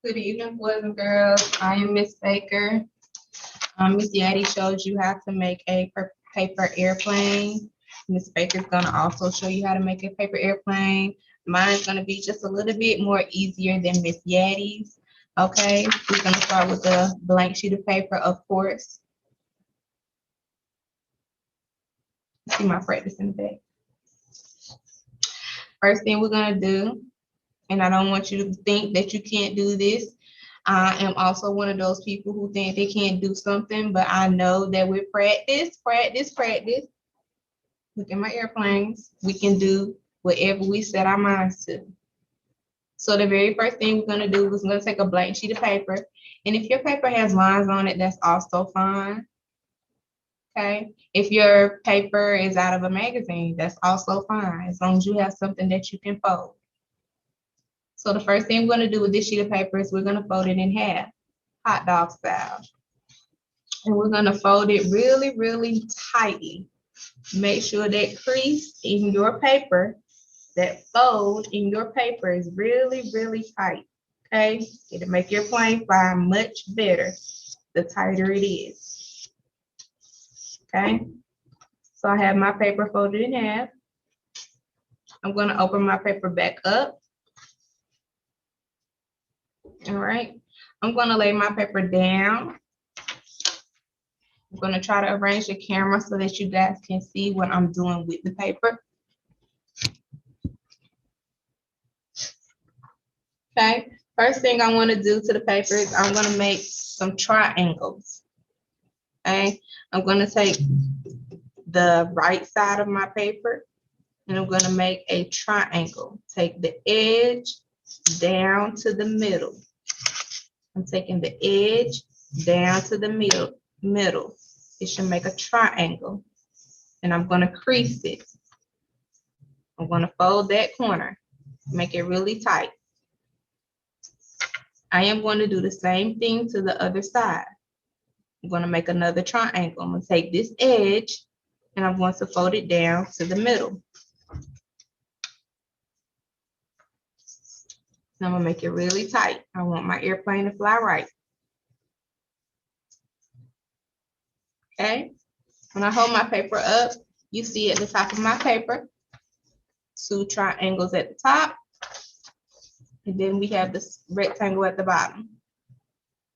Good evening, boys and girls. I am Miss Baker. Miss Yaddy showed you how to make a paper airplane. Miss Baker's gonna also show you how to make a paper airplane. Mine's gonna be just a little bit more easier than Miss Yaddy's. Okay, we're gonna start with a blank sheet of paper, of course. See my practice in the back. First thing we're gonna do, and I don't want you to think that you can't do this. I am also one of those people who think they can't do something, but I know that with practice, look at my airplanes, we can do whatever we set our minds to. So the very first thing we're gonna do is we're gonna take a blank sheet of paper. And if your paper has lines on it, that's also fine. Okay. If your paper is out of a magazine, that's also fine, as long as you have something that you can fold. So the first thing we're gonna do with this sheet of paper is we're gonna fold it in half, hot dog style. And we're gonna fold it really, really tightly. Make sure that crease in your paper, that fold in your paper is really, really tight. Okay, it'll make your plane fly much better the tighter it is. Okay, so I have my paper folded in half. I'm gonna open my paper back up. All right, I'm gonna lay my paper down. I'm gonna try to arrange the camera so that you guys can see what I'm doing with the paper. Okay, first thing I want to do to the paper is I'm going to make some triangles. Okay, I'm going to take the right side of my paper and I'm going to make a triangle. Take the edge down to the middle. I'm taking the edge down to the middle. It should make a triangle. And I'm going to crease it. I'm going to fold that corner, make it really tight. I am going to do the same thing to the other side. I'm going to make another triangle. I'm going to take this edge and I'm going to fold it down to the middle. And I'm going to make it really tight. I want my airplane to fly right. Okay. When I hold my paper up, you see at the top of my paper, 2 triangles at the top. And then we have this rectangle at the bottom.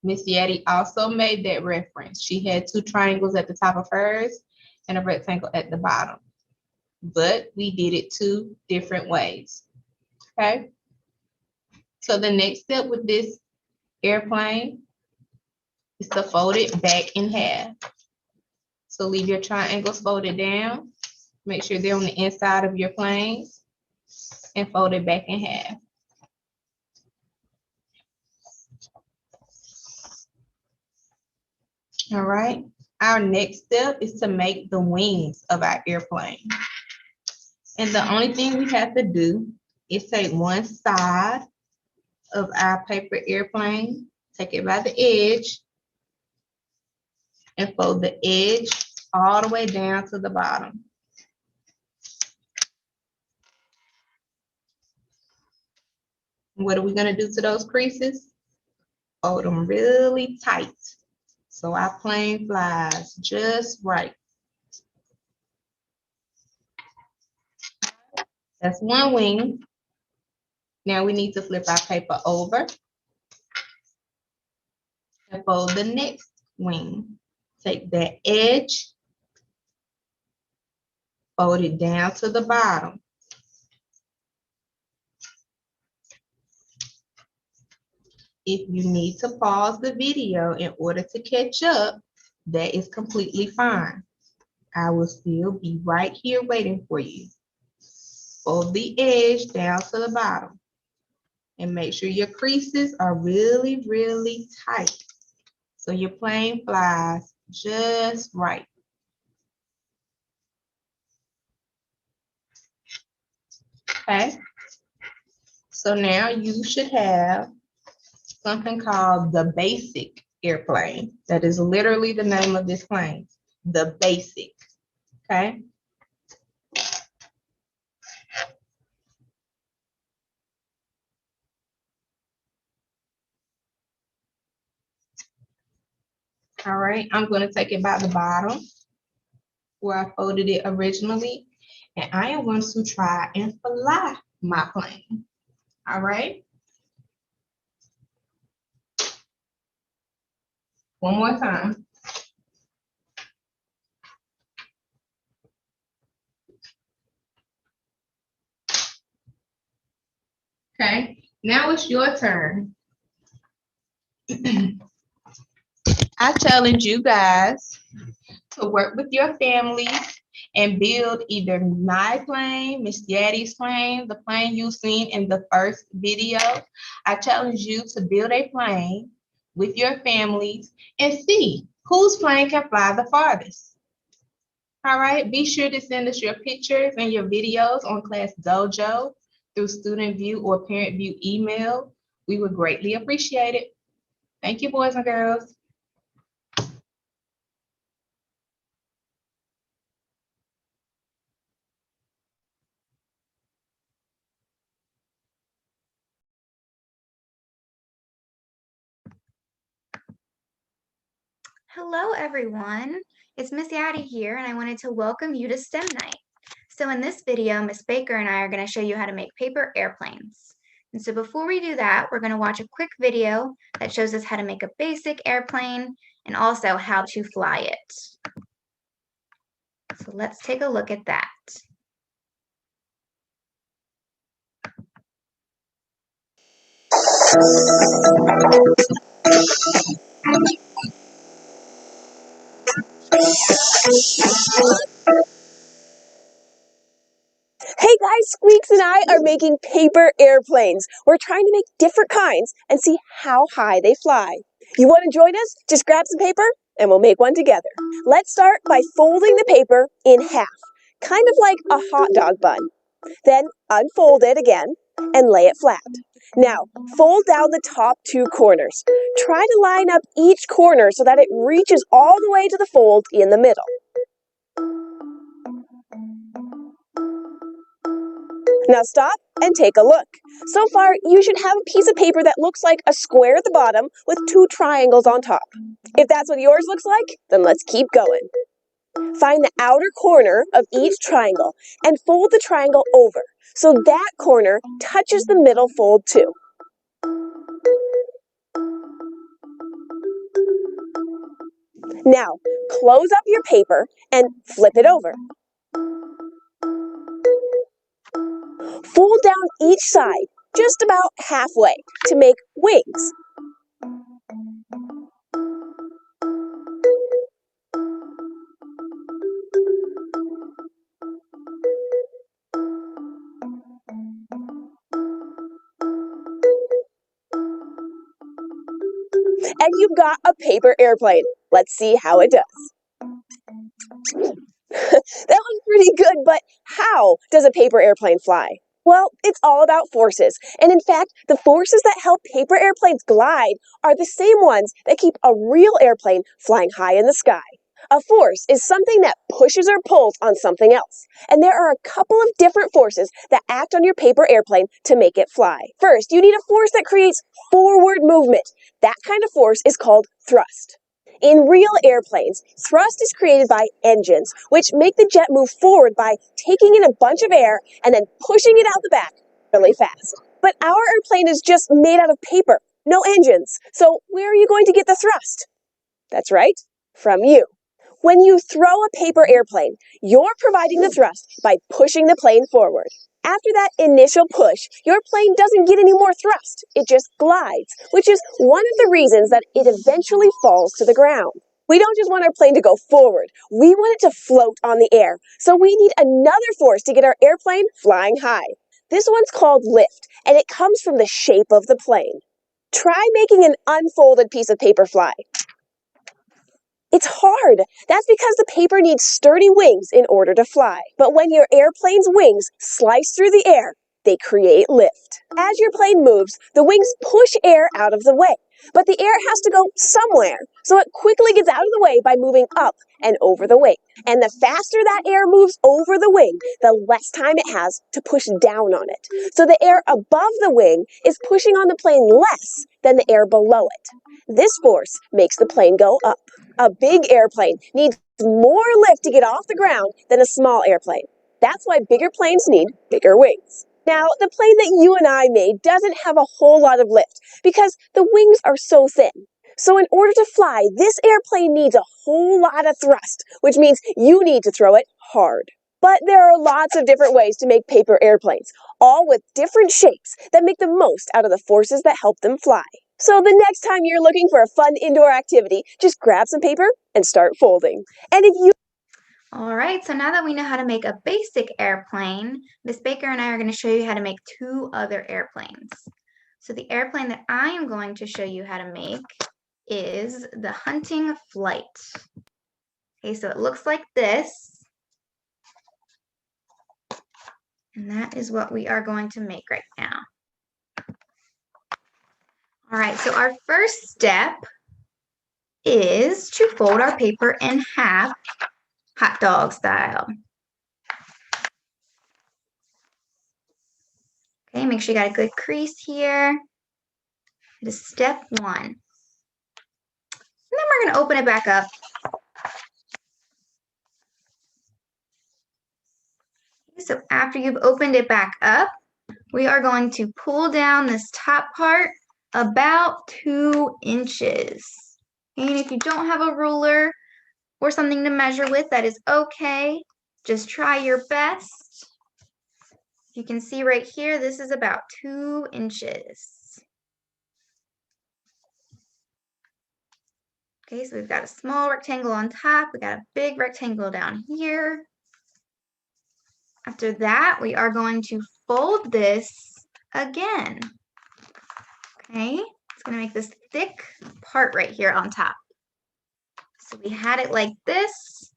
Miss Yeti also made that reference. She had 2 triangles at the top of hers and a rectangle at the bottom. But we did it 2 different ways. Okay. So the next step with this airplane is to fold it back in half. So leave your triangles folded down. Make sure they're on the inside of your planes and fold it back in half. All right. Our next step is to make the wings of our airplane. And the only thing we have to do is take one side of our paper airplane, take it by the edge, and fold the edge all the way down to the bottom. What are we going to do to those creases? Fold them really tight so our plane flies just right. That's one wing. Now we need to flip our paper over and fold the next wing. Take that edge, fold it down to the bottom. If you need to pause the video in order to catch up, that is completely fine. I will still be right here waiting for you. Fold the edge down to the bottom and make sure your creases are really, really tight so your plane flies just right. Okay, so now you should have something called the basic airplane. That is literally the name of this plane, the basic. Okay. All right, I'm going to take it by the bottom where I folded it originally, and I am going to try and fly my plane. All right. One more time. Okay, now it's your turn. I challenge you guys to work with your families and build either my plane, Miss Daddy's plane, the plane you've seen in the first video. I challenge you to build a plane with your families and see whose plane can fly the farthest. All right, be sure to send us your pictures and your videos on Class Dojo through Student View or Parent View email. We would greatly appreciate it. Thank you, boys and girls. Hello, everyone. It's Miss Addie here, and I wanted to welcome you to STEM Night. So in this video, Miss Baker and I are going to show you how to make paper airplanes. And so before we do that, we're going to watch a quick video that shows us how to make a basic airplane and also how to fly it. So let's take a look at that. Hey guys, Squeaks and I are making paper airplanes. We're trying to make different kinds and see how high they fly. You want to join us? Just grab some paper and we'll make one together. Let's start by folding the paper in half, kind of like a hot dog bun. Then unfold it again and lay it flat. Now, fold down the top two corners. Try to line up each corner so that it reaches all the way to the fold in the middle. Now stop and take a look. So far, you should have a piece of paper that looks like a square at the bottom with two triangles on top. If that's what yours looks like, then let's keep going. Find the outer corner of each triangle and fold the triangle over so that corner touches the middle fold too. Now, close up your paper and flip it over. Fold down each side just about halfway to make wings. And you've got a paper airplane. Let's see how it does. That was pretty good, but how does a paper airplane fly? Well, it's all about forces. And in fact, the forces that help paper airplanes glide are the same ones that keep a real airplane flying high in the sky. A force is something that pushes or pulls on something else. And there are a couple of different forces that act on your paper airplane to make it fly. First, you need a force that creates forward movement. That kind of force is called thrust. In real airplanes, thrust is created by engines, which make the jet move forward by taking in a bunch of air and then pushing it out the back really fast. But our airplane is just made out of paper, no engines. So where are you going to get the thrust? That's right, from you. When you throw a paper airplane, you're providing the thrust by pushing the plane forward. After that initial push, your plane doesn't get any more thrust. It just glides, which is one of the reasons that it eventually falls to the ground. We don't just want our plane to go forward. We want it to float on the air. So we need another force to get our airplane flying high. This one's called lift, and it comes from the shape of the plane. Try making an unfolded piece of paper fly. It's hard. That's because the paper needs sturdy wings in order to fly. But when your airplane's wings slice through the air, they create lift. As your plane moves, the wings push air out of the way. But the air has to go somewhere, so it quickly gets out of the way by moving up and over the wing. And the faster that air moves over the wing, the less time it has to push down on it. So the air above the wing is pushing on the plane less than the air below it. This force makes the plane go up. A big airplane needs more lift to get off the ground than a small airplane. That's why bigger planes need bigger wings. Now, the plane that you and I made doesn't have a whole lot of lift because the wings are so thin. So in order to fly, this airplane needs a whole lot of thrust, which means you need to throw it hard. But there are lots of different ways to make paper airplanes, all with different shapes that make the most out of the forces that help them fly. So the next time you're looking for a fun indoor activity, just grab some paper and start folding. And if you All right, so now that we know how to make a basic airplane, Miss Baker and I are going to show you how to make 2 other airplanes. So the airplane that I am going to show you how to make is the hunting flight. Okay, so it looks like this. And that is what we are going to make right now. All right, so our first step is to fold our paper in half, hot dog style. Okay, make sure you got a good crease here. That is step 1. And then we're going to open it back up. So after you've opened it back up, we are going to pull down this top part about 2 inches. And if you don't have a ruler or something to measure with, that is okay. Just try your best. You can see right here, this is about 2 inches. Okay, so we've got a small rectangle on top. We got a big rectangle down here. After that, we are going to fold this again. Okay, it's going to make this thick part right here on top. So we had it like this,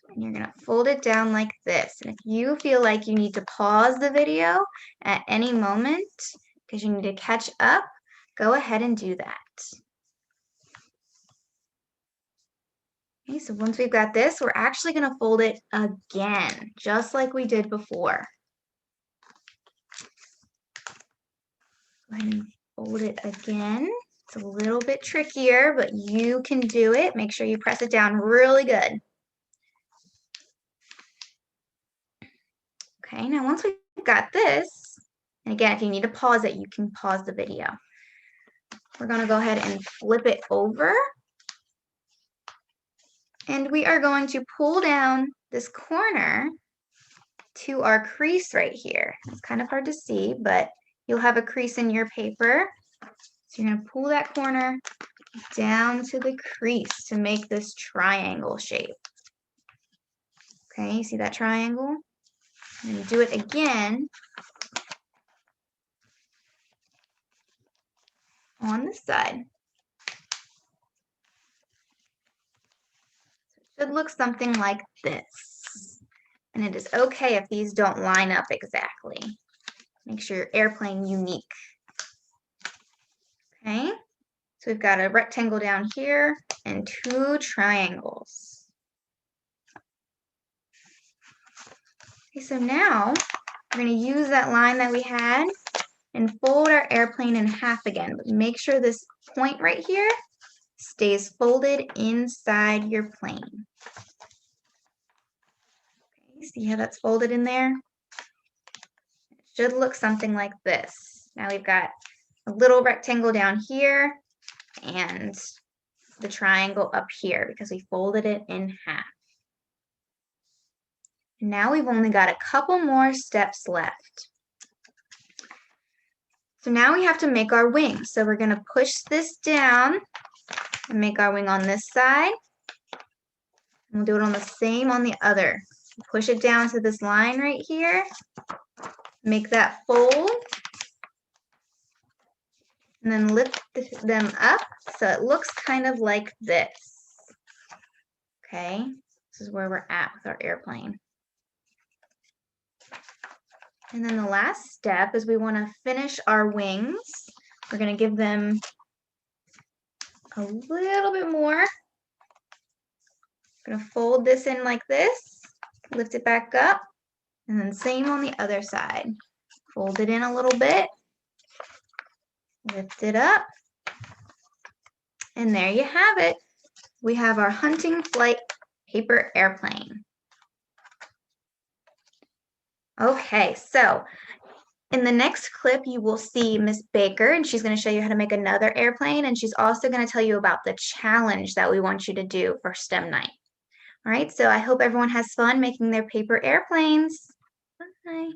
and you're going to fold it down like this. And if you feel like you need to pause the video at any moment because you need to catch up, go ahead and do that. Okay, so once we've got this, we're actually going to fold it again, just like we did before. Go ahead and fold it again. It's a little bit trickier, but you can do it. Make sure you press it down really good. Okay, now once we've got this, and again, if you need to pause it, you can pause the video. We're going to go ahead and flip it over. And we are going to pull down this corner to our crease right here. It's kind of hard to see, but you'll have a crease in your paper. So you're going to pull that corner down to the crease to make this triangle shape. Okay, you see that triangle? And do it again on this side. It should look something like this. And it is okay if these don't line up exactly. Make sure your airplane unique. Okay, so we've got a rectangle down here and 2 triangles. Okay, so now we're going to use that line that we had and fold our airplane in half again. But make sure this point right here stays folded inside your plane. Okay, see how that's folded in there? It should look something like this. Now we've got a little rectangle down here and the triangle up here because we folded it in half. Now we've only got a couple more steps left. So now we have to make our wing. So we're going to push this down and make our wing on this side. And we'll do it on the same on the other. Push it down to this line right here. Make that fold. And then lift them up so it looks kind of like this. Okay, this is where we're at with our airplane. And then the last step is we want to finish our wings. We're going to give them a little bit more. We're going to fold this in like this, lift it back up, and then same on the other side. Fold it in a little bit, lift it up, and there you have it. we have our hunting flight paper airplane. Okay, so in the next clip, you will see Miss Baker, and she's going to show you how to make another airplane, and she's also going to tell you about the challenge that we want you to do for STEM night. All right, so I hope everyone has fun making their paper airplanes. Bye.